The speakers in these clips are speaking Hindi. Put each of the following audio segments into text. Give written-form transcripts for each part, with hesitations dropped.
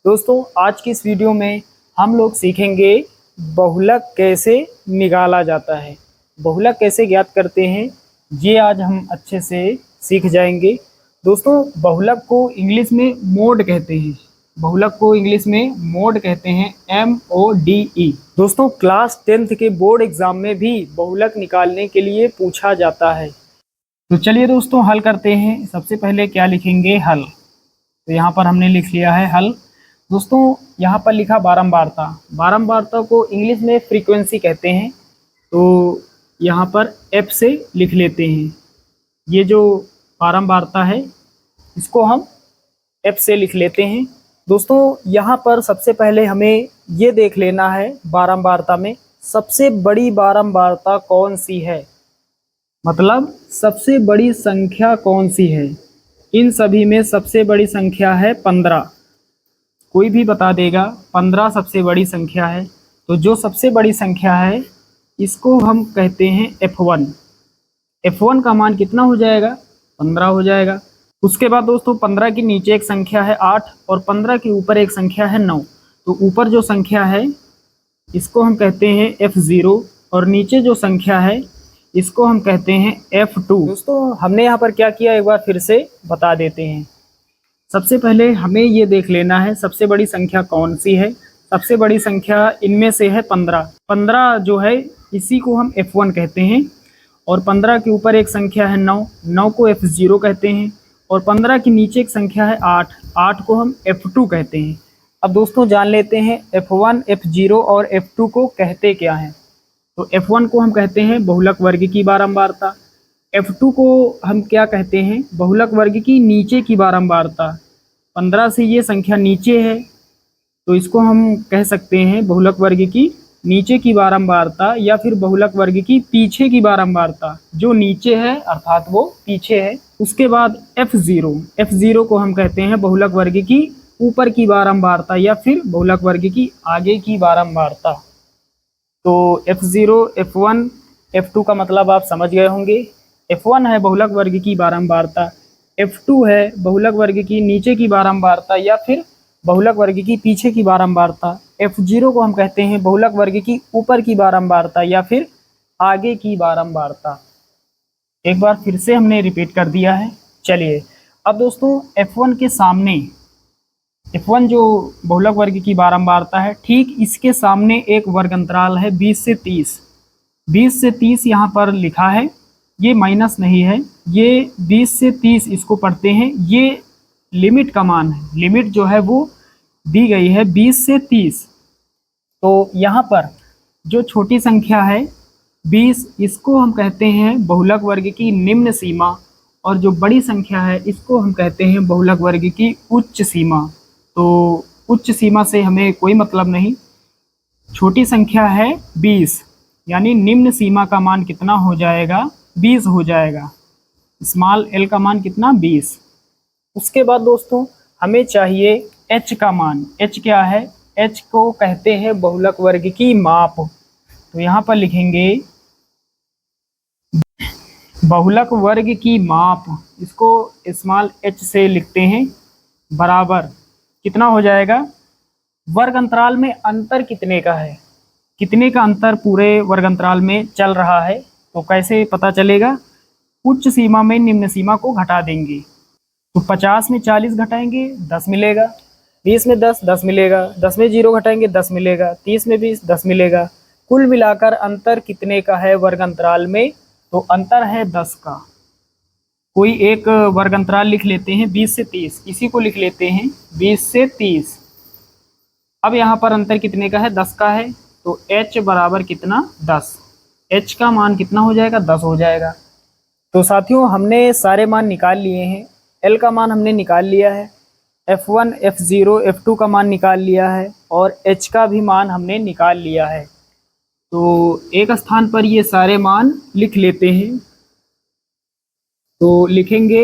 दोस्तों आज की इस वीडियो में हम लोग सीखेंगे बहुलक कैसे निकाला जाता है, बहुलक कैसे ज्ञात करते हैं, ये आज हम अच्छे से सीख जाएंगे। दोस्तों बहुलक को इंग्लिश में मोड कहते हैं, बहुलक को इंग्लिश में मोड कहते हैं, MODE। दोस्तों क्लास 10th के बोर्ड एग्जाम में भी बहुलक निकालने के लिए पूछा जाता है। तो चलिए दोस्तों हल करते हैं। सबसे पहले क्या लिखेंगे, हल। तो यहाँ पर हमने लिख लिया है हल। दोस्तों यहाँ पर लिखा बारंबारता, बारंबारता को इंग्लिश में फ्रीक्वेंसी कहते हैं, तो यहाँ पर F से लिख लेते हैं। ये जो बारंबारता है इसको हम F से लिख लेते हैं। दोस्तों यहाँ पर सबसे पहले हमें ये देख लेना है बारंबारता में सबसे बड़ी बारंबारता कौन सी है, मतलब सबसे बड़ी संख्या कौन सी है। इन सभी में सबसे बड़ी संख्या है 15। कोई भी बता देगा 15 सबसे बड़ी संख्या है। तो जो सबसे बड़ी संख्या है इसको हम कहते हैं F1। F1 का मान कितना हो जाएगा, 15 हो जाएगा। उसके बाद दोस्तों 15 के नीचे एक संख्या है 8 और 15 के ऊपर एक संख्या है 9। तो ऊपर जो संख्या है इसको हम कहते हैं F0 और नीचे जो संख्या है इसको हम कहते हैं F2। दोस्तों हमने यहाँ पर क्या किया, एक बार फिर से बता देते हैं। सबसे पहले हमें ये देख लेना है सबसे बड़ी संख्या कौन सी है। सबसे बड़ी संख्या इनमें से है 15। 15 जो है इसी को हम F1 कहते हैं और 15 के ऊपर एक संख्या है 9, 9 को F0 कहते हैं और 15 के नीचे एक संख्या है 8, 8 को हम F2 कहते हैं। अब दोस्तों जान लेते हैं F1, F0 और F2 को कहते क्या हैं। तो F1 को हम कहते हैं बहुलक वर्ग की बारंबारता, F2 को हम क्या कहते हैं, बहुलक वर्ग की नीचे की बारंबारता। 15 से ये संख्या नीचे है तो इसको हम कह सकते हैं बहुलक वर्ग की नीचे की बारंबारता या फिर बहुलक वर्ग की पीछे की बारंबारता। जो नीचे है अर्थात वो पीछे है। उसके बाद F0, F0 को हम कहते हैं बहुलक वर्ग की ऊपर की बारंबारता या फिर बहुलक वर्ग की आगे की बारंबारता। तो F0, F1, F2 का मतलब आप समझ गए होंगे। F1 है बहुलक वर्ग की बारंबारता, F2 है बहुलक वर्ग की नीचे की बारंबारता या फिर बहुलक वर्ग की पीछे की बारंबारता। F0 को हम कहते हैं बहुलक वर्ग की ऊपर की बारंबारता या फिर आगे की बारंबारता। एक बार फिर से हमने रिपीट कर दिया है। चलिए अब दोस्तों F1 के सामने, F1 जो बहुलक वर्ग की बारंबारता है, ठीक इसके सामने एक वर्ग अंतराल है 20 से 30। 20 से 30 यहाँ पर लिखा है, ये माइनस नहीं है, ये 20 से 30 इसको पढ़ते हैं। ये लिमिट का मान है, लिमिट जो है वो दी गई है 20 से 30। तो यहाँ पर जो छोटी संख्या है 20, इसको हम कहते हैं बहुलक वर्ग की निम्न सीमा और जो बड़ी संख्या है इसको हम कहते हैं बहुलक वर्ग की उच्च सीमा। तो उच्च सीमा से हमें कोई मतलब नहीं। छोटी संख्या है 20 यानी निम्न सीमा का मान कितना हो जाएगा, 20 हो जाएगा। स्मॉल l का मान कितना, 20। उसके बाद दोस्तों हमें चाहिए h का मान। h क्या है, h को कहते हैं बहुलक वर्ग की माप। तो यहाँ पर लिखेंगे बहुलक वर्ग की माप, इसको स्मॉल h से लिखते हैं, बराबर कितना हो जाएगा, वर्ग अंतराल में अंतर कितने का है, कितने का अंतर पूरे वर्ग अंतराल में चल रहा है। तो कैसे पता चलेगा, उच्च सीमा में निम्न सीमा को घटा देंगे। तो 50 में 40 घटाएंगे 10 मिलेगा, 20 में 10 10 मिलेगा, 10 में 0 घटाएंगे 10 मिलेगा, 30 में 20 10 मिलेगा। कुल मिलाकर अंतर कितने का है वर्ग अंतराल में, तो अंतर है 10 का। कोई एक वर्ग अंतराल लिख लेते हैं 20 से 30, इसी को लिख लेते हैं 20 से 30। अब यहाँ पर अंतर कितने का है, 10 का है। तो h बराबर कितना, 10। h का मान कितना हो जाएगा, 10 हो जाएगा। तो साथियों हमने सारे मान निकाल लिए हैं। l का मान हमने निकाल लिया है, F1, F0, F2 का मान निकाल लिया है और h का भी मान हमने निकाल लिया है। तो एक स्थान पर ये सारे मान लिख लेते हैं। तो लिखेंगे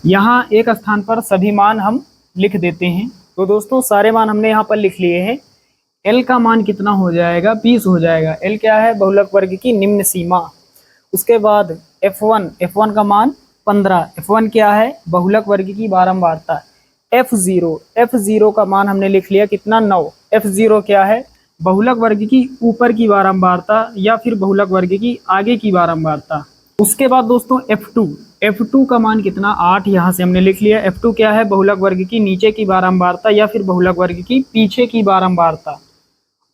यहाँ एक स्थान पर सभी मान हम लिख देते हैं। तो दोस्तों सारे मान हमने यहाँ पर लिख लिए हैं। L का मान कितना हो जाएगा, 20 हो जाएगा। L क्या है, बहुलक वर्ग की निम्न सीमा। उसके बाद F1 का मान 15, F1 क्या है, बहुलक वर्ग की बारंबारता। f0 का मान हमने लिख लिया कितना 9। f0 क्या है, बहुलक वर्ग की ऊपर की बारंबारता या फिर बहुलक वर्ग की आगे की बारंबारता। उसके बाद दोस्तों f2 का मान कितना 8, यहाँ से हमने लिख लिया। f2 क्या है, बहुलक वर्ग की नीचे की बारंबारता या फिर बहुलक वर्ग की पीछे की बारंबारता।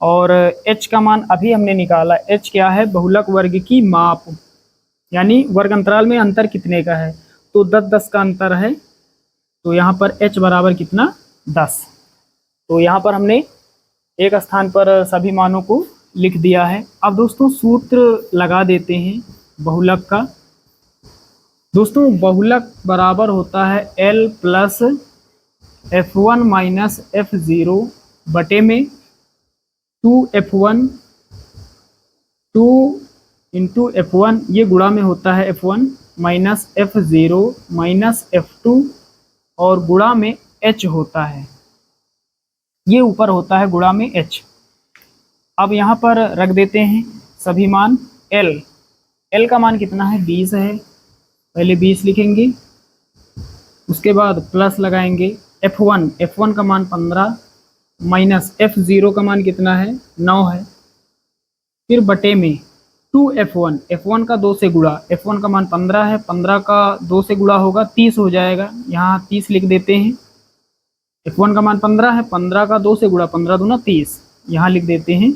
और h का मान अभी हमने निकाला, h क्या है, बहुलक वर्ग की माप, यानी वर्ग अंतराल में अंतर कितने का है, तो 10-10 का अंतर है। तो यहाँ पर h बराबर कितना 10। तो यहाँ पर हमने एक स्थान पर सभी मानों को लिख दिया है। अब दोस्तों सूत्र लगा देते हैं बहुलक का। दोस्तों बहुलक बराबर होता है L plus F1 minus F0 बटे में 2F1, 2 इंटू F1, ये गुणा में होता है F1 minus F0 minus F2 और गुणा में H होता है, ये ऊपर होता है गुणा में H। अब यहाँ पर रख देते हैं सभी मान। L का मान कितना है 20 है, पहले 20 लिखेंगे, उसके बाद प्लस लगाएंगे F1 का मान 15 माइनस F0 का मान कितना है 9 है, फिर बटे में 2F1 का 2 से गुणा, F1 का मान 15 है, 15 का 2 से गुणा होगा 30 हो जाएगा, यहाँ 30 लिख देते हैं। F1 का मान 15 है, 15 का 2 से गुणा, 15 दूना 30, यहाँ लिख देते हैं।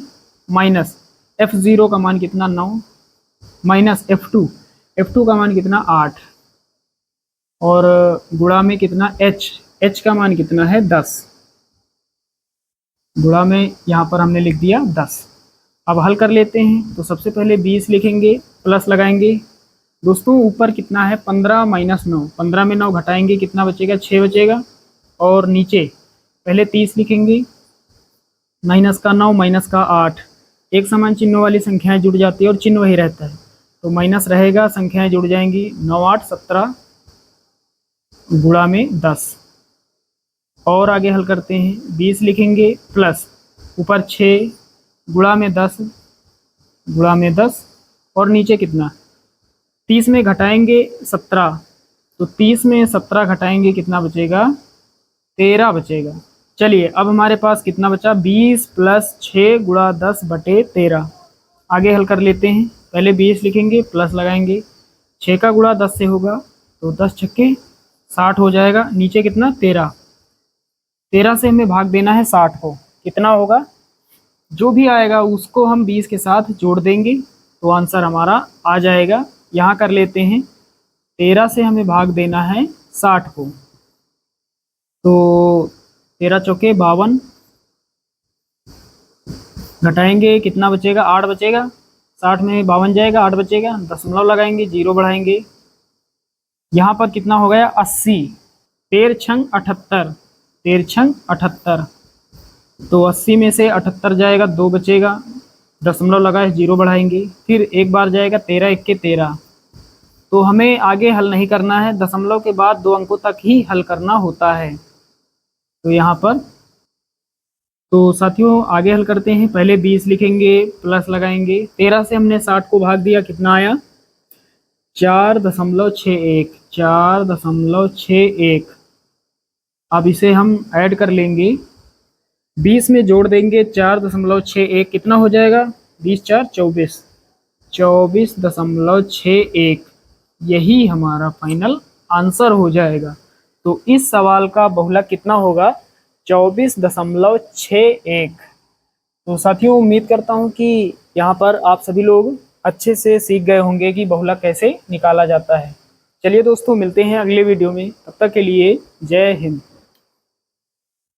माइनस F0 का मान कितना 9 माइनस F2 का मान कितना 8 और गुणा में कितना H का मान कितना है 10, गुणा में यहाँ पर हमने लिख दिया 10। अब हल कर लेते हैं। तो सबसे पहले 20 लिखेंगे, प्लस लगाएंगे। दोस्तों ऊपर कितना है 15 माइनस 9, 15 में 9 घटाएंगे कितना बचेगा 6 बचेगा। और नीचे पहले 30 लिखेंगे, माइनस का 9 माइनस का 8, एक समान चिन्हों वाली संख्याएं जुड़ जाती है और चिन्ह वही रहता है, तो माइनस रहेगा, संख्याएं जुड़ जाएंगी, 9 8 17 गुणा में 10। और आगे हल करते हैं, 20 लिखेंगे प्लस ऊपर 6 गुणा में 10 और नीचे कितना 30 में घटाएंगे 17, तो 30 में 17 घटाएंगे कितना बचेगा 13 बचेगा। चलिए अब हमारे पास कितना बचा 20 प्लस 6 गुणा 10 बटे 13। आगे हल कर लेते हैं। पहले 20 लिखेंगे, प्लस लगाएंगे, 6 का गुणा 10 से होगा तो 10 छक्के 60 हो जाएगा। नीचे कितना 13 से हमें भाग देना है 60 को, कितना होगा जो भी आएगा उसको हम 20 के साथ जोड़ देंगे तो आंसर हमारा आ जाएगा। यहाँ कर लेते हैं, 13 से हमें भाग देना है 60 को, तो 13 चौके 52, घटाएंगे कितना बचेगा 8 बचेगा, 60 में 52 जाएगा 8 बचेगा, दशमलव लगाएंगे, 0 बढ़ाएंगे, यहाँ पर कितना हो गया 80, 13 छंग 78, 13 छंग 78, तो 80 में से 78 जाएगा 2 बचेगा, दशमलव लगाए 0 बढ़ाएंगे, फिर एक बार जाएगा 13 1 के 13। तो हमें आगे हल नहीं करना है, दशमलव के बाद 2 अंकों तक ही हल करना होता है। तो यहाँ पर तो साथियों आगे हल करते हैं। पहले 20 लिखेंगे, प्लस लगाएंगे, 13 से हमने 60 को भाग दिया, कितना आया 4.61। अब इसे हम ऐड कर लेंगे, 20 में जोड़ देंगे 4.61, कितना हो जाएगा 20 4 24, 24.61, यही हमारा फाइनल आंसर हो जाएगा। तो इस सवाल का बहुलक कितना होगा 24.61। तो साथियों उम्मीद करता हूँ कि यहाँ पर आप सभी लोग अच्छे से सीख गए होंगे कि बहुलक कैसे निकाला जाता है। चलिए दोस्तों मिलते हैं अगले वीडियो में, तब तक के लिए जय हिंद।